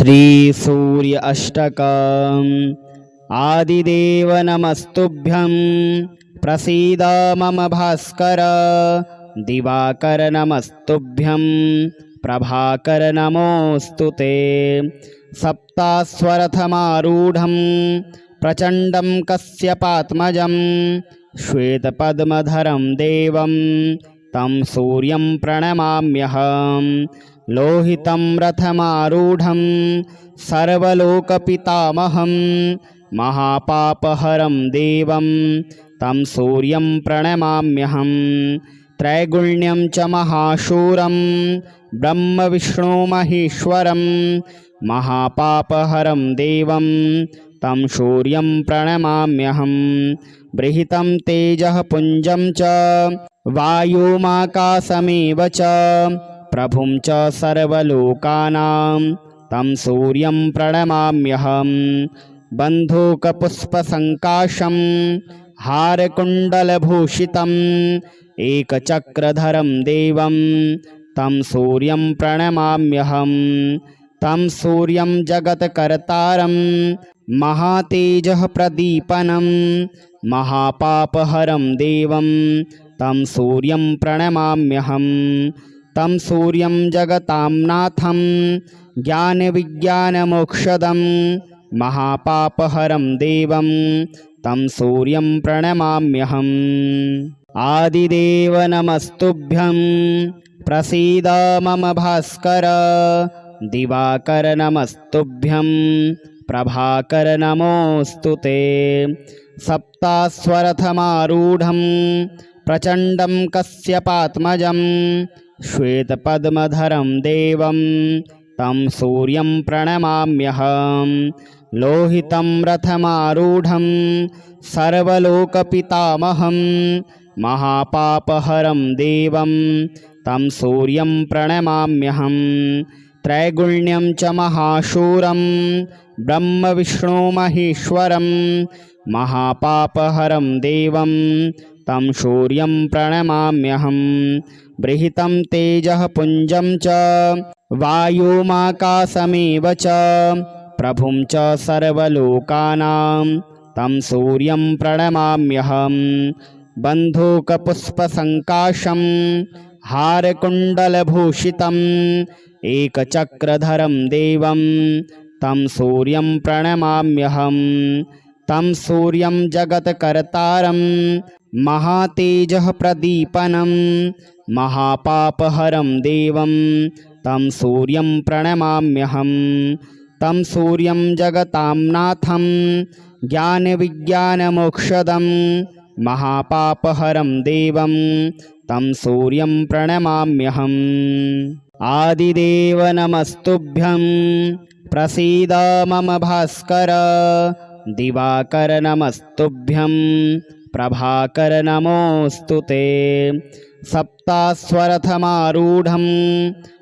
श्री सूर्य अष्टकम्। आदिदेव नमस्तुभ्यं प्रसीद मम भास्कर। दिवाकर नमस्तुभ्यं प्रभाकर नमोऽस्तु ते। सप्तास्वरथमारूढं प्रचण्डं कश्यपात्मजं श्वेतपद्मधरं देवं तं सूर्यं प्रणमाम्यहम्। लोहितं रथमारूढं सर्वलोकपितामहं महापापहरं देवं तं सूर्यं प्रणमाम्यहम्। त्रैगुण्यं च महाशूरं ब्रह्मविष्णुमहेश्वरं महापापहरं देवं तं सूर्यं प्रणमाम्यहम्। बृहितं तेजः पुञ्जं च वायुमाकाशमेव च प्रभुं च सर्वलोकानां तं सूर्यं प्रणमाम्यहम्। बन्धूकपुष्पसङ्काशं हारकुण्डलभूषितम् एकचक्रधरं देवं तं सूर्यं प्रणमाम्यहम्। तं सूर्यं जगत्कर्तारं महातेजः प्रदीपनं महापापहरं देवं तं सूर्यं प्रणमाम्यहम्। तं सूर्यं जगतां नाथं ज्ञानविज्ञानमोक्षदं महापापहरं देवं तं सूर्यं प्रणमाम्यहम्। आदिदेव नमस्तुभ्यं प्रसीद मम भास्कर। दिवाकर नमस्तुभ्यं प्रभाकर नमोऽस्तु ते। सप्तास्वरथमारूढं प्रचण्डं कश्यपात्मजं श्वेतपद्मधरं देवं तं सूर्यं प्रणमाम्यहम्। लोहितं रथमारूढं सर्वलोकपितामहं महापापहरं देवं तं सूर्यं प्रणमाम्यहम्। त्रैगुण्यं च महाशूरं ब्रह्मविष्णुमहेश्वरं महापापहरं देवं तं सूर्यं प्रणमाम्यहम्। बृहितं तेजः पुञ्जं च वायुमाकाशमेव च प्रभुं च सर्वलोकानां तं सूर्यं प्रणमाम्यहम्। बन्धूकपुष्पसङ्काशं हारकुण्डलभूषितम् एकचक्रधरं देवं तं सूर्यं प्रणमाम्यहम्। तं सूर्यं जगत्कर्तारं महातेजः प्रदीपनं महापापहरं देवं तं सूर्यं प्रणमाम्यहम्। तं सूर्यं जगतां नाथं ज्ञानविज्ञानमोक्षदं महापापहरं देवं तं सूर्यं प्रणमाम्यहम्। आदिदेव नमस्तुभ्यं प्रसीद मम भास्कर। दिवाकर नमस्तुभ्यं प्रभाकर नमोऽस्तु ते। सप्तास्वरथमारूढं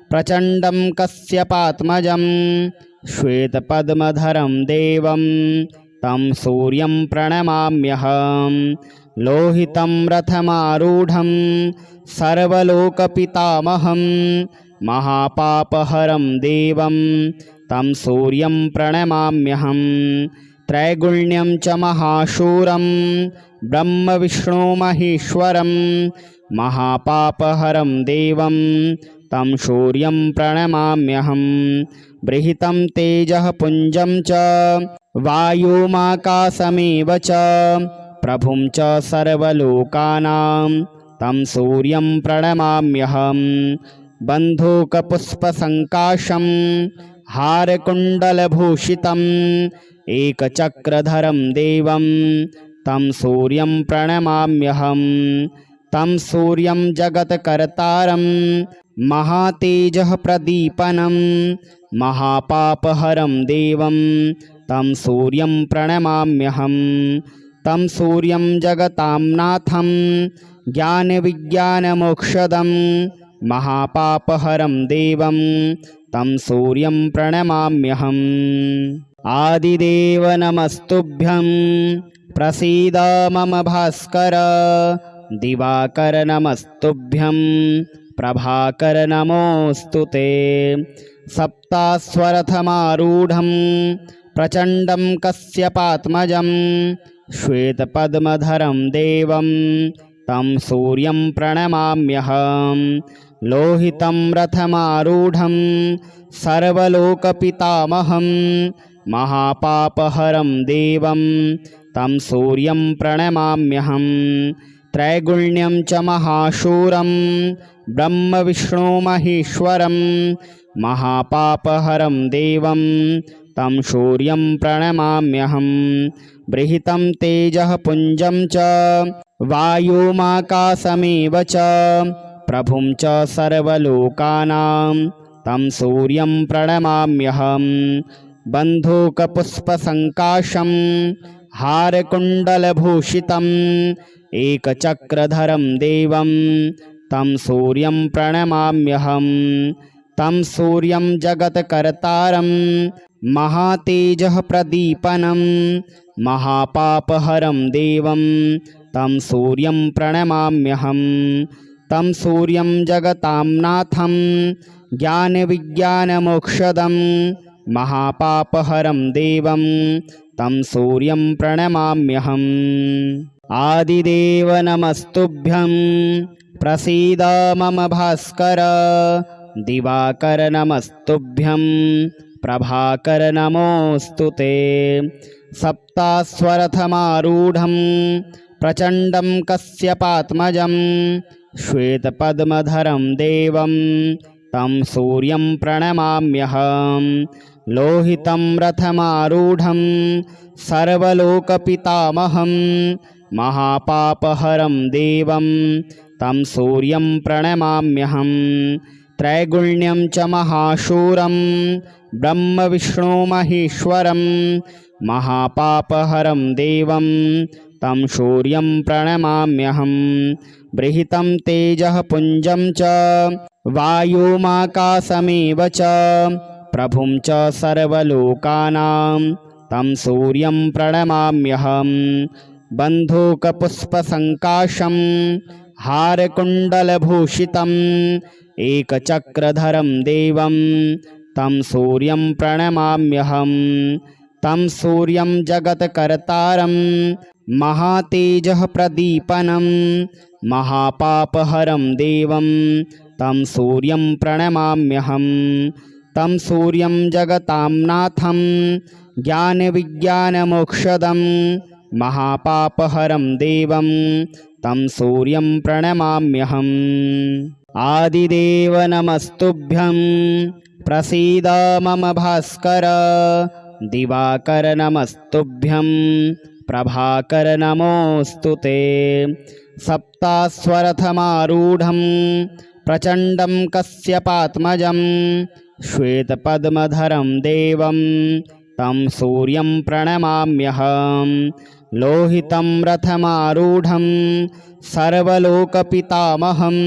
प्रचण्डं कश्यपात्मजं श्वेतपद्मधरं देवं तं सूर्यं प्रणमाम्यहम्। लोहितं रथमारूढं सर्वलोकपितामहं महापापहरं देवं तं सूर्यं प्रणमाम्यहम्। त्रैगुण्यं च महाशूरं ब्रह्मविष्णुमहेश्वरं महापापहरं देवं तं सूर्यं प्रणमाम्यहम्। बृहितं तेजः पुञ्जं च वायुमाकाशमेव च प्रभुं च सर्वलोकानां तं सूर्यं प्रणमाम्यहम्। बन्धूकपुष्पसङ्काशं हारकुण्डलभूषितम् एकचक्रधरं देवं तं सूर्यं प्रणमाम्यहम्। तं सूर्यं जगत्कर्तारं महातेजः प्रदीपनं महापापहरं देवं तं सूर्यं प्रणमाम्यहम्। तं सूर्यं जगतां नाथं ज्ञानविज्ञानमोक्षदं महापापहरं देवं तं सूर्यं प्रणमाम्यहम्। आदिदेव नमस्तुभ्यं प्रसीद मम भास्कर। दिवाकर नमस्तुभ्यं प्रभाकर नमोऽस्तु ते। सप्तास्वरथमारूढं प्रचण्डं कश्यपात्मजं श्वेतपद्मधरं देवं तं सूर्यं प्रणमाम्यहं। लोहितं रथमारूढं सर्वलोकपितामहं महापापहरं देवं तं सूर्यं प्रणमाम्यहं। त्रैगुण्यं च महाशूरं ब्रह्मविष्णुमहेश्वरं महापापहरं देवं तं सूर्यं प्रणमाम्यहं। बृहितं तेजः पुञ्जं च वायुमाकाशमेव च प्रभुं च सर्वलोकानां तं सूर्यं प्रणमाम्यहं। बन्धूकपुष्पसङ्काशं हारकुण्डलभूषितम् एकचक्रधरं देवं तं सूर्यं प्रणमाम्यहं। तं सूर्यं जगत्कर्तारं महातेजः प्रदीपनं महापापहरं देवं तं सूर्यं प्रणमाम्यहं। तं सूर्यं जगतां नाथं ज्ञानविज्ञानमोक्षदं महापापहरं देवं तं सूर्यं प्रणमाम्यहम्। आदिदेव नमस्तुभ्यं प्रसीद मम भास्कर। दिवाकर नमस्तुभ्यं प्रभाकर नमोऽस्तु ते। सप्तास्वरथमारूढं प्रचण्डं कश्यपात्मजं श्वेतपद्मधरं देवं तं सूर्यं प्रणमाम्यहं। लोहितं रथमारूढं सर्वलोकपितामहं महापापहरं देवं तं सूर्यं प्रणमाम्यहं। त्रैगुण्यं च महाशूरं ब्रह्मविष्णुमहेश्वरं महापापहरं देवं तं सूर्यं प्रणमाम्यहं। बृहितं तेजः पुञ्जं च वायुमाकाशमेव च प्रभुं च सर्वलोकानां तं सूर्यं प्रणमाम्यहं। बन्धूकपुष्पसङ्काशं हारकुण्डलभूषितम् एकचक्रधरं देवं तं सूर्यं प्रणमाम्यहं। तं सूर्यं जगत्कर्तारं महातेजः प्रदीपनं महापापहरं देवं तं सूर्यं प्रणमाम्यहं। तं सूर्यं जगतां नाथं ज्ञानविज्ञानमोक्षदं महापापहरं देवं तं सूर्यं प्रणमाम्यहम्। आदिदेव नमस्तुभ्यं प्रसीद मम भास्कर। दिवाकर नमस्तुभ्यं प्रभाकर नमोऽस्तु ते। सप्तास्वरथमारूढं प्रचण्डं कश्यपात्मजं श्वेतपद्मधरं देवं तं सूर्यं प्रणमाम्यहं। लोहितं रथमारूढं सर्वलोकपितामहं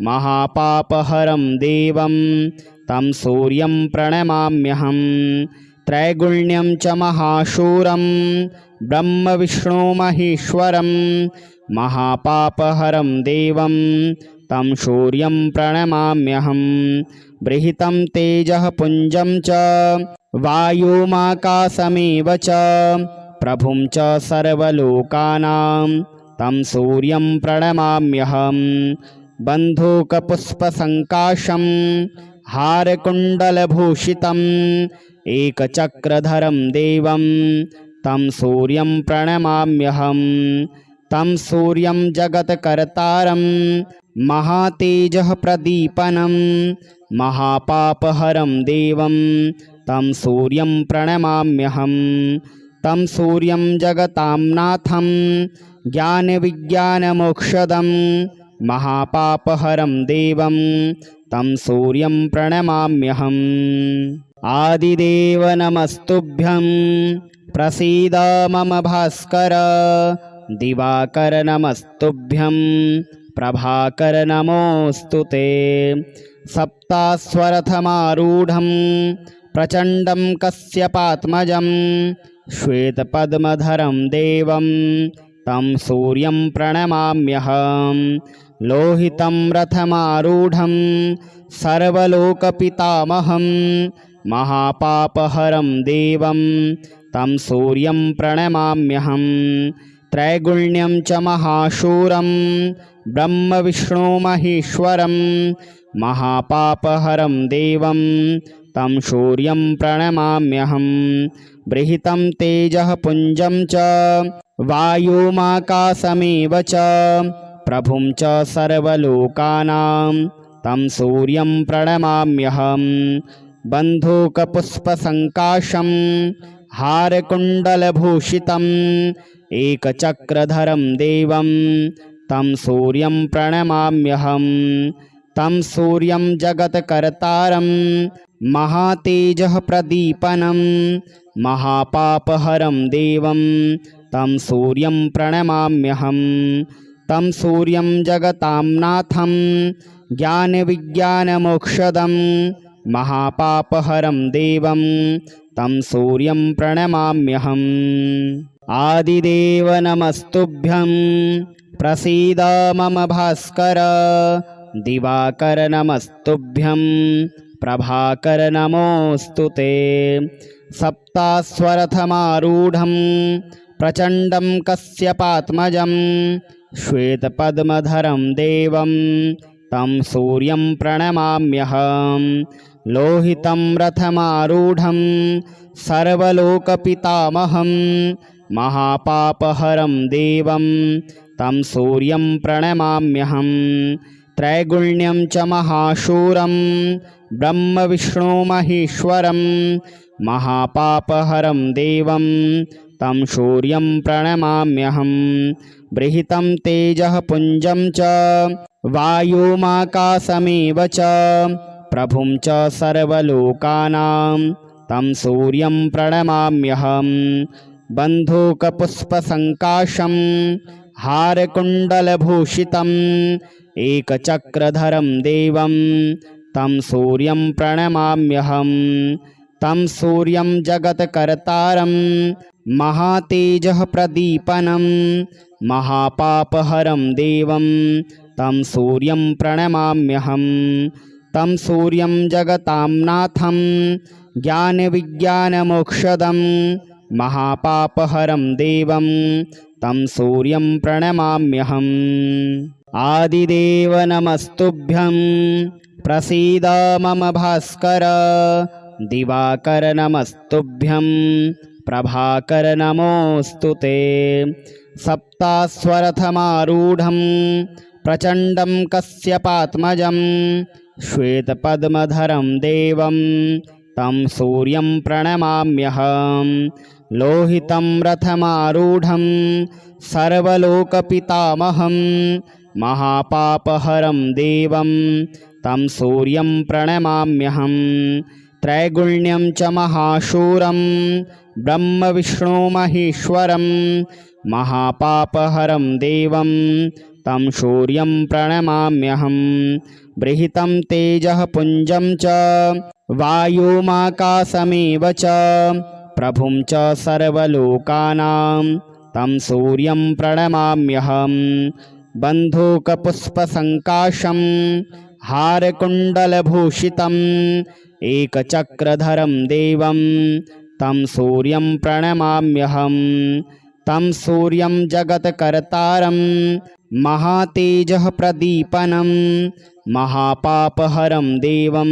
महापापहरं देवं तं सूर्यं प्रणमाम्यहं। त्रैगुण्यं च महाशूरं ब्रह्मविष्णुमहेश्वरं महापापहरं देवं तं सूर्यं प्रणमाम्यहं। बृहितं तेजः पुञ्जं च वायुमाकाशमेव च प्रभुं च सर्वलोकानां तं सूर्यं प्रणमाम्यहं। बन्धूकपुष्पसङ्काशं हारकुण्डलभूषितम् एकचक्रधरं देवं तं सूर्यं प्रणमाम्यहं। तं सूर्यं जगत्कर्तारं महातेजः प्रदीपनं महापापहरं देवं तं सूर्यं प्रणमाम्यहं। तं सूर्यं जगतां नाथं ज्ञानविज्ञानमोक्षदं महापापहरं देवं तं सूर्यं प्रणमाम्यहम्। आदिदेव नमस्तुभ्यं प्रसीद मम भास्कर। दिवाकर नमस्तुभ्यं प्रभाकर नमोऽस्तु ते। सप्तास्वरथमारूढं प्रचण्डं कश्यपात्मजं श्वेतपद्मधरं देवं तं सूर्यं प्रणमाम्यहं। लोहितं रथमारूढं सर्वलोकपितामहं महापापहरं देवं तं सूर्यं प्रणमाम्यहं त्रैगुण्यं च महाशूरं ब्रह्मविष्णुमहेश्वरं महापापहरं देवं तं सूर्यं प्रणमाम्यहं बृहितं तेजः पुञ्जं च वायुमाकाशमेव च प्रभुं च सर्वलोकानां तं सूर्यं प्रणमाम्यहं बन्धूकपुष्पसङ्काशं हारकुण्डलभूषितम् एकचक्रधरं देवं तं सूर्यं प्रणमाम्यहं तं सूर्यं जगत्कर्तारं महातेजः प्रदीपनं महापापहरं देवं तं सूर्यं प्रणमाम्यहं तं सूर्यं जगतां नाथं ज्ञानविज्ञानमोक्षदं महापापहरं देवं तं सूर्यं प्रणमाम्यहम् आदिदेव नमस्तुभ्यं प्रसीद मम भास्कर दिवाकर नमस्तुभ्यं प्रभाकर नमोऽस्तु ते सप्तास्वरथमारूढं प्रचण्डं कश्यपात्मजं श्वेतपद्मधरं देवं तं सूर्यं प्रणमाम्यहं लोहितं रथमारूढं सर्वलोकपितामहं महापापहरं देवं तं सूर्यं प्रणमाम्यहं त्रैगुण्यं च महाशूरं ब्रह्मविष्णुमहेश्वरं महापापहरं देवं तं सूर्यं प्रणमाम्यहं बृहितं तेजः पुञ्जं च वायुमाकाशमेव च प्रभुं च सर्वलोकानां तं सूर्यं प्रणमाम्यहं बन्धूकपुष्पसङ्काशं हारकुण्डलभूषितम् एकचक्रधरं देवं तं सूर्यं प्रणमाम्यहं तं सूर्यं जगत्कर्तारं महातेजः प्रदीपनं महापापहरं देवं तं सूर्यं प्रणमाम्यहं तं सूर्यं जगतां नाथं ज्ञानविज्ञानमोक्षदं महापापहरं देवं तं सूर्यं प्रणमाम्यहम् आदिदेव नमस्तुभ्यं प्रसीद मम भास्कर दिवाकर नमस्तुभ्यं प्रभाकर नमोऽस्तु ते सप्तास्वरथमारूढं प्रचण्डं कश्यपात्मजं श्वेतपद्मधरं देवं तं सूर्यं प्रणमाम्यहं लोहितं रथमारूढं सर्वलोकपितामहं महापापहरं देवं तं सूर्यं प्रणमाम्यहं त्रैगुण्यं च महाशूरं ब्रह्मविष्णुमहेश्वरं महापापहरं देवं तं सूर्यं प्रणमाम्यहं बृहितं तेजः पुञ्जं च वायुमाकाशमेव च प्रभुं च सर्वलोकानां तं सूर्यं प्रणमाम्यहं बन्धूकपुष्पसङ्काशं हारकुण्डलभूषितम् एकचक्रधरं देवं तं सूर्यं प्रणमाम्यहं तं सूर्यं जगत्कर्तारं महातेजः प्रदीपनं महापापहरं देवं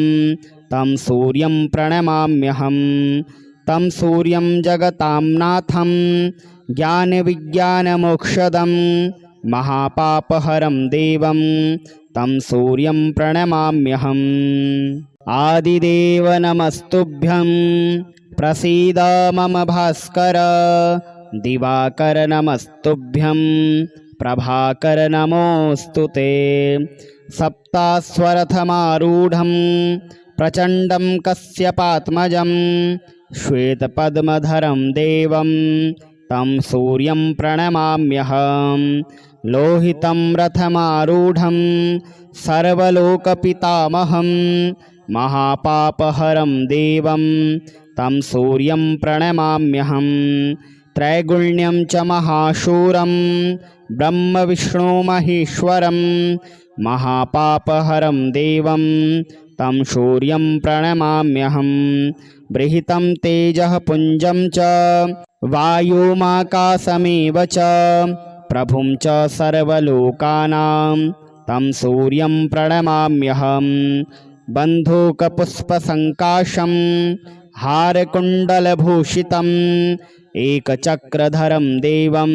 तं सूर्यं प्रणमाम्यहं तं सूर्यं जगतां नाथं ज्ञानविज्ञानमोक्षदं महापापहरं देवं तं सूर्यं प्रणमाम्यहम् आदिदेव नमस्तुभ्यं प्रसीद मम भास्कर दिवाकर नमस्तुभ्यं प्रभाकर नमोऽस्तु ते सप्तास्वरथमारूढं प्रचण्डं कश्यपात्मजं श्वेतपद्मधरं देवं तं सूर्यं प्रणमाम्यहं लोहितं रथमारूढं सर्वलोकपितामहं महापापहरं देवं तं सूर्यं प्रणमाम्यहं त्रैगुण्यं च महाशूरं ब्रह्मविष्णुमहेश्वरं महापापहरं देवं तं सूर्यं प्रणमाम्यहं। बृहितं तेजः पुञ्जं च वायुमाकाशमेव च प्रभुं च सर्वलोकानां तं सूर्यं प्रणमाम्यहं। बन्धूकपुष्पसङ्काशं हारकुण्डलभूषितम् एकचक्रधरं देवं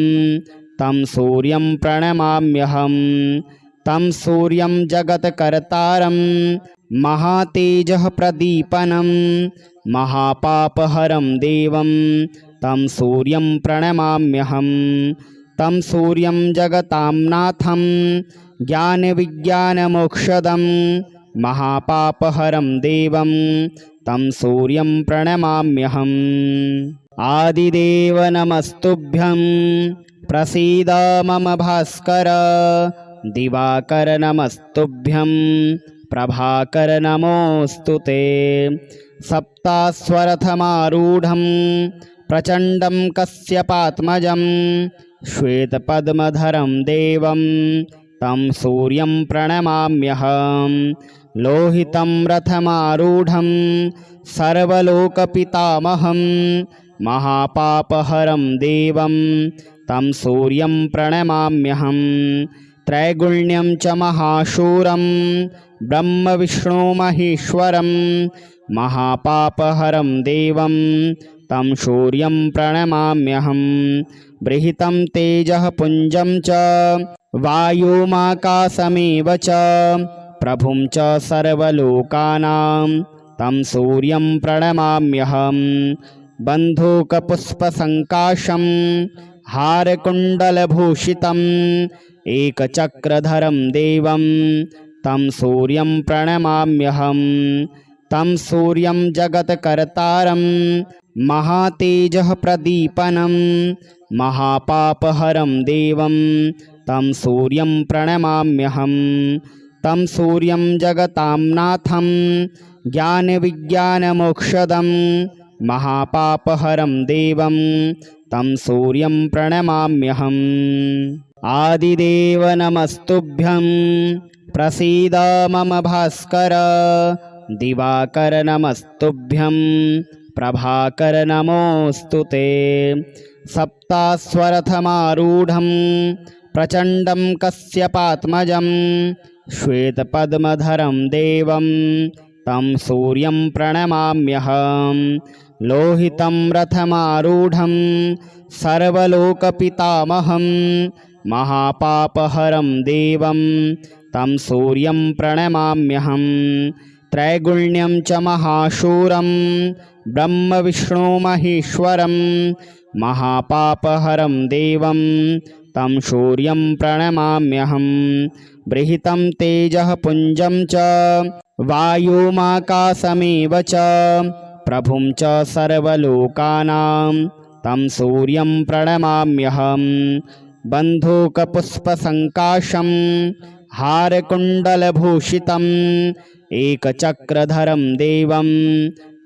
तं सूर्यं प्रणमाम्यहं। तं सूर्यं जगत्कर्तारं महातेजः प्रदीपनं महापापहरं देवं तं सूर्यं प्रणमाम्यहं। तं सूर्यं जगतां नाथं ज्ञानविज्ञानमोक्षदं महापापहरं देवं तं सूर्यं प्रणमाम्यहम्। आदिदेव नमस्तुभ्यं प्रसीद मम भास्कर। दिवाकर नमस्तुभ्यं प्रभाकर नमोऽस्तु ते। सप्तास्वरथमारूढं प्रचण्डं कश्यपात्मजं श्वेतपद्मधरं देवं तं सूर्यं प्रणमाम्यहं। लोहितं रथमारूढं सर्वलोकपितामहं महापापहरं देवं तं सूर्यं प्रणमाम्यहं। त्रैगुण्यं च महाशूरं ब्रह्मविष्णुमहेश्वरं महापापहरं देवं तं सूर्यं प्रणमाम्यहं। बृहितं तेजः पुञ्जं च वायुमाकाशमेव च प्रभुं च सर्वलोकानां तं सूर्यं प्रणमाम्यहं। बन्धूकपुष्पसङ्काशं हारकुण्डलभूषितम् एकचक्रधरं देवं तं सूर्यं प्रणमाम्यहं। तं सूर्यं जगत्कर्तारं महातेजः प्रदीपनं महापापहरं देवं तं सूर्यं प्रणमाम्यहं। तं सूर्यं जगतां नाथं ज्ञानविज्ञानमोक्षदं महापापहरं देवं तं सूर्यं प्रणमाम्यहम्। आदिदेव नमस्तुभ्यं प्रसीद मम भास्कर। दिवाकर नमस्तुभ्यं प्रभाकर नमोऽस्तु ते। सप्तास्वरथमारूढं प्रचण्डं कश्यपात्मजं श्वेतपद्मधरं देवं तं सूर्यं प्रणमाम्यहं। लोहितं रथमारूढं सर्वलोकपितामहं महापापहरं देवं तं सूर्यं प्रणमाम्यहं। त्रैगुण्यं च महाशूरं ब्रह्मविष्णुमहेश्वरं महापापहरं देवं तं सूर्यं प्रणमाम्यहं। बृहितं तेजः पुञ्जं च वायुमाकाशमेव च प्रभुं च सर्वलोकानां तं सूर्यं प्रणमाम्यहं। बन्धूकपुष्पसङ्काशं हारकुण्डलभूषितम् एकचक्रधरं देवं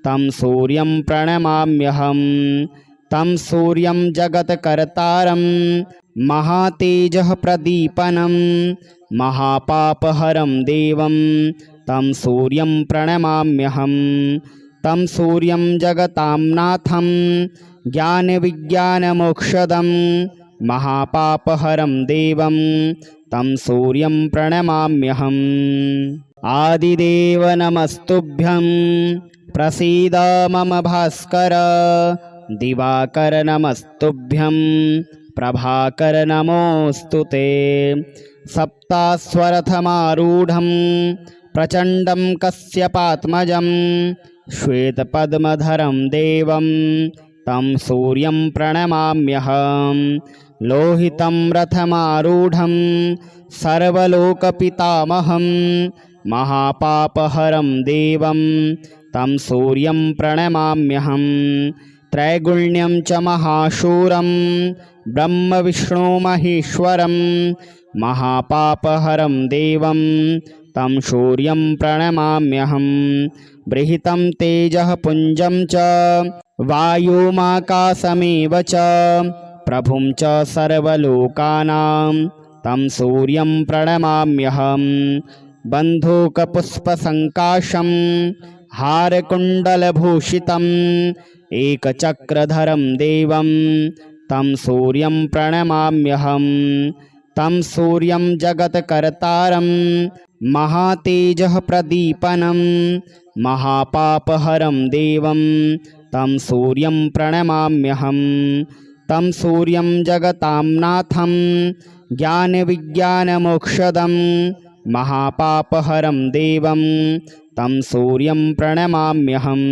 तं सूर्यं प्रणमाम्यहं। तं सूर्यं जगत्कर्तारं महातेजः प्रदीपनं महापापहरं देवं तं सूर्यं प्रणमाम्यहं। तं सूर्यं जगतां नाथं ज्ञानविज्ञानमोक्षदं महापापहरं देवं तं सूर्यं प्रणमाम्यहम्। आदिदेव नमस्तुभ्यं प्रसीद मम भास्कर। दिवाकर नमस्तुभ्यं प्रभाकर नमोऽस्तु ते। सप्तास्वरथमारूढं प्रचण्डं कश्यपात्मजं श्वेतपद्मधरं देवं तं सूर्यं प्रणमाम्यहं। लोहितं रथमारूढं सर्वलोकपितामहं महापापहरं देवं तं सूर्यं प्रणमाम्यहं। त्रैगुण्यं च महाशूरं ब्रह्मविष्णुमहेश्वरं महापापहरं देवं तं सूर्यं प्रणमाम्यहं। बृहितं तेजः पुञ्जं च वायुमाकाशमेव च प्रभुं च सर्वलोकानां तं सूर्यं प्रणमाम्यहम् बन्धूकपुष्पसङ्काशं हारकुण्डलभूषितम् एकचक्रधरं देवं तं सूर्यं प्रणमाम्यहम् तं सूर्यं जगत्कर्तारं महातेजः प्रदीपनं महापापहरं देवं तं सूर्यं प्रणमाम्यहम् तं सूर्यं जगतां नाथं ज्ञानविज्ञानमोक्षदं महापापहरं देवं तं सूर्यं प्रणमाम्यहम्।